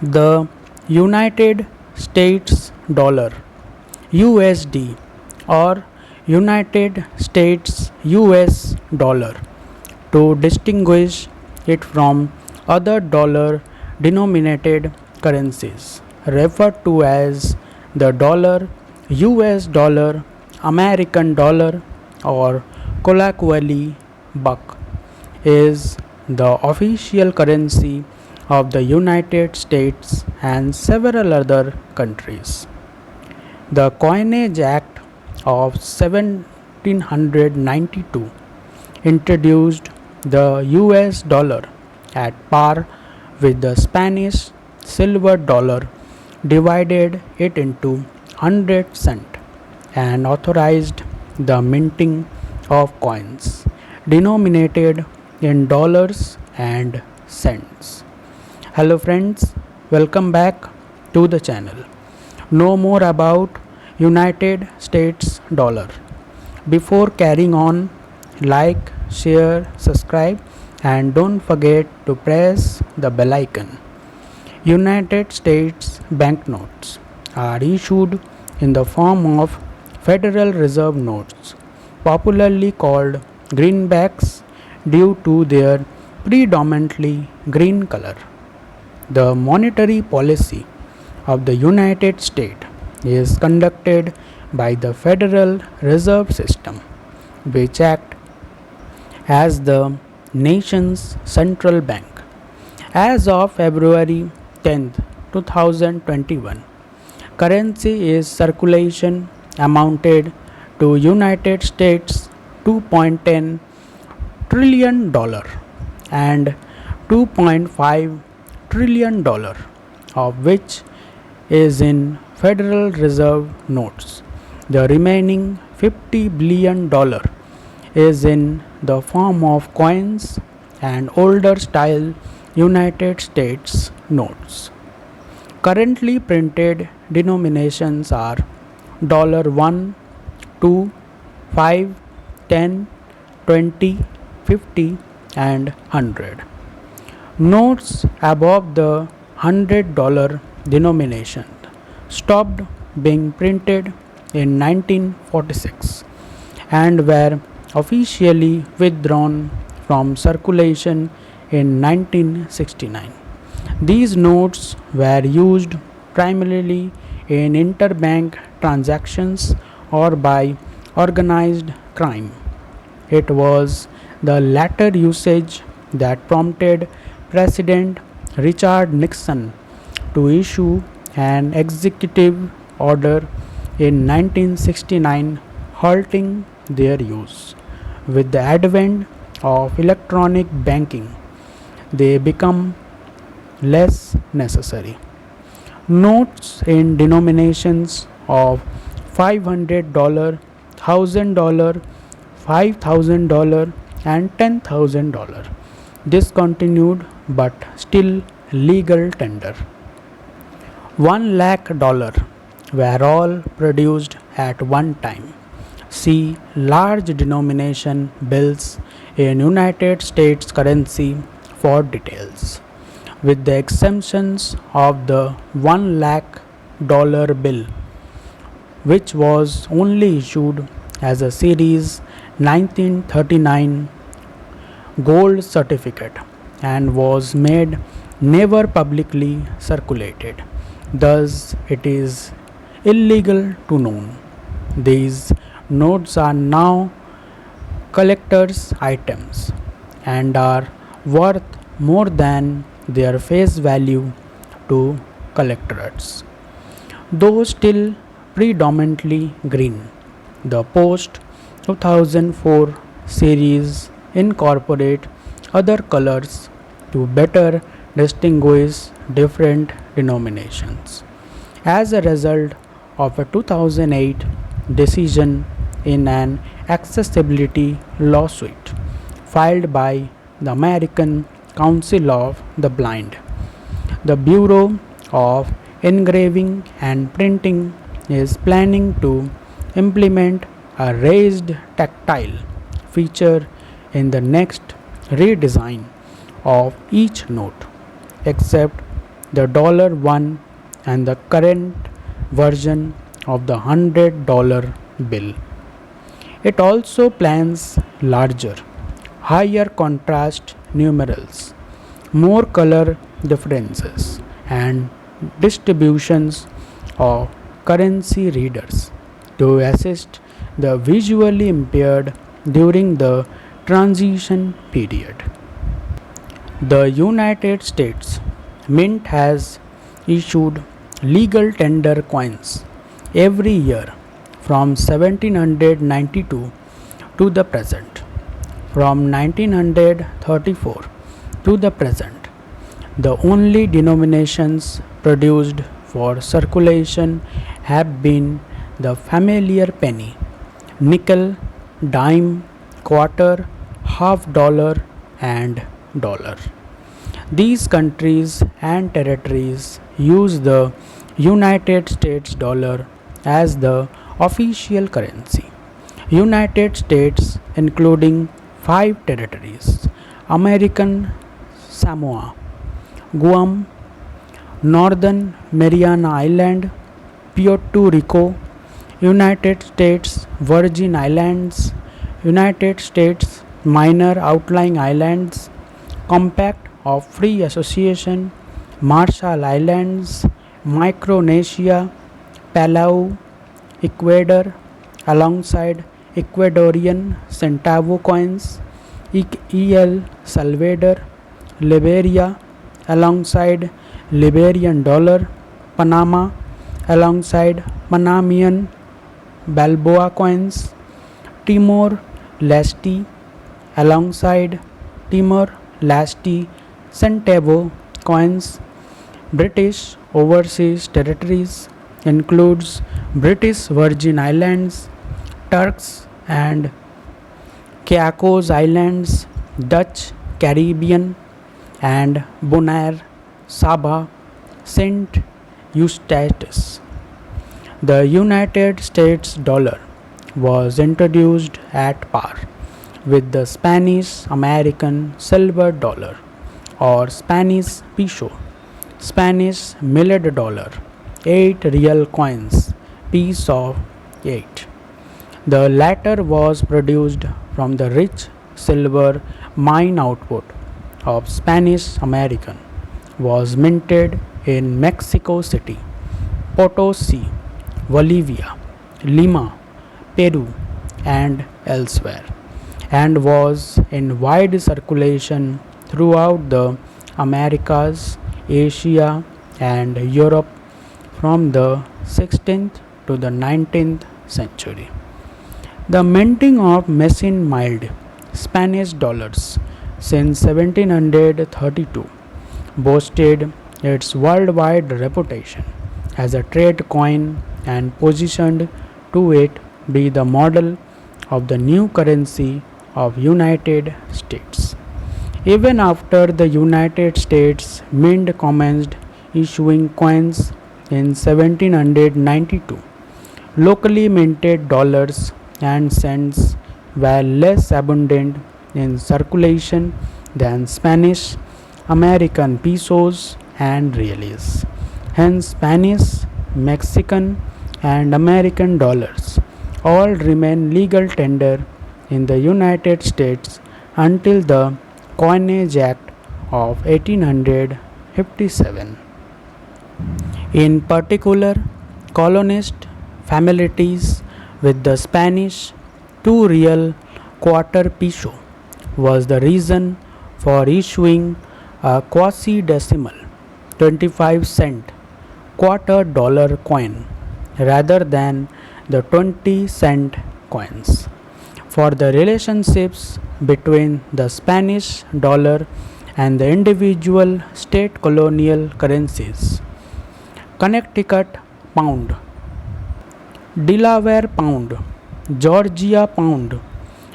The United States dollar USD or United States US dollar to distinguish it from other dollar denominated currencies referred to as the dollar, US dollar, American dollar, or colloquially buck, is the official currency of the United States and several other countries. The Coinage Act of 1792 introduced the US dollar at par with the Spanish silver dollar, divided it into 100 cents, and authorized the minting of coins denominated in dollars and cents. Hello friends, welcome back to the channel. Know more about United States dollar. Before carrying on, like, share, subscribe, and don't forget to press the bell icon. United States banknotes are issued in the form of Federal Reserve notes, popularly called greenbacks due to their predominantly green color. The monetary policy of the United States is conducted by the Federal Reserve System, which acts as the nation's central bank. As of February 10, 2021, currency is circulation amounted to United States $2.10 trillion and $2.5 trillion, of which is in Federal Reserve notes. The remaining $50 billion is in the form of coins and older style United States notes. Currently printed denominations are $1, $2, $5, $10, $20, $50, and $100. Notes above the $100 denomination stopped being printed in 1946 and were officially withdrawn from circulation in 1969. These notes were used primarily in interbank transactions or by organized crime. It was the latter usage that prompted President Richard Nixon to issue an executive order in 1969 halting their use. With the advent of electronic banking, they become less necessary. Notes in denominations of $500, $1,000, $5,000, and $10,000 discontinued but still legal tender. $1 lakh were all produced at one time. See large denomination bills in United States currency for details. With the exemptions of the $1 lakh bill, which was only issued as a Series 1939 gold certificate and was made never publicly circulated. Thus, it is illegal to own. These notes are now collector's items and are worth more than their face value to collectors. Though still predominantly green, the post 2004 series incorporate other colors to better distinguish different denominations. As a result of a 2008 decision in an accessibility lawsuit filed by the American Council of the Blind, the Bureau of Engraving and Printing is planning to implement a raised tactile feature in the next redesign of each note, except the dollar one, and the current version of the $100 bill. It also plans larger, higher contrast numerals, more color differences, and distributions of currency readers to assist the visually impaired during the transition period. The United States Mint has issued legal tender coins every year from 1792 to the present. From 1934 to the present, the only denominations produced for circulation have been the familiar penny, nickel, dime, quarter, half dollar, and dollar. These countries and territories use the United States dollar as the official currency. United States including 5 territories: American Samoa, Guam, Northern Mariana Island, Puerto Rico, United States Virgin Islands, United States Minor Outlying Islands, Compact of Free Association, Marshall Islands, Micronesia, Palau, Ecuador, alongside Ecuadorian centavo coins, El Salvador, Liberia, alongside Liberian dollar, Panama, alongside Panamanian Balboa coins, Timor Leste, alongside Timor Leste centavo coins. British overseas territories includes British Virgin Islands, Turks and Caicos Islands, Dutch Caribbean, and Bonaire, Saba, Saint Eustatius. The United States dollar was introduced at par with the Spanish American silver dollar or Spanish peso, Spanish milled dollar, 8 real coins, piece of 8. The latter was produced from the rich silver mine output of Spanish American, was minted in Mexico City, Potosi, Bolivia, Lima, Peru, and elsewhere, and was in wide circulation throughout the Americas, Asia, and Europe from the 16th to the 19th century. The minting of machine mined Spanish dollars since 1732 boasted its worldwide reputation as a trade coin and positioned to it be the model of the new currency of United States. Even after the United States Mint commenced issuing coins in 1792, locally minted dollars and cents were less abundant in circulation than Spanish, American pesos, and reales. Hence, Spanish, Mexican, and American dollars all remain legal tender in the United States until the Coinage Act of 1857. In particular, colonist familiarities with the Spanish 2 real quarter peso was the reason for issuing a quasi-decimal 25-cent quarter dollar coin rather than the 20-cent coins. For the relationships between the Spanish dollar and the individual state colonial currencies, Connecticut pound, Delaware pound, Georgia pound,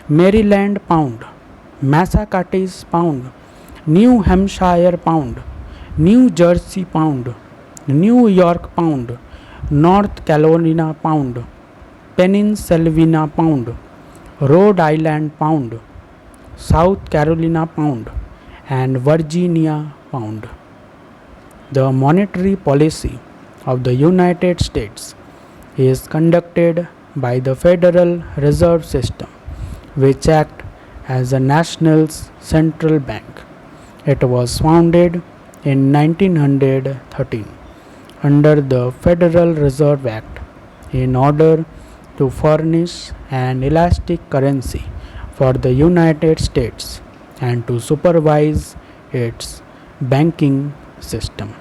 Maryland pound, Massachusetts pound, New Hampshire pound, New Jersey pound, New York pound, North Carolina pound, Pennsylvania pound, Rhode Island pound, South Carolina pound, and Virginia pound. The monetary policy of the United States is conducted by the Federal Reserve System, which acts as a nation's central bank. It was founded in 1913 under the Federal Reserve Act in order to furnish an elastic currency for the United States and to supervise its banking system.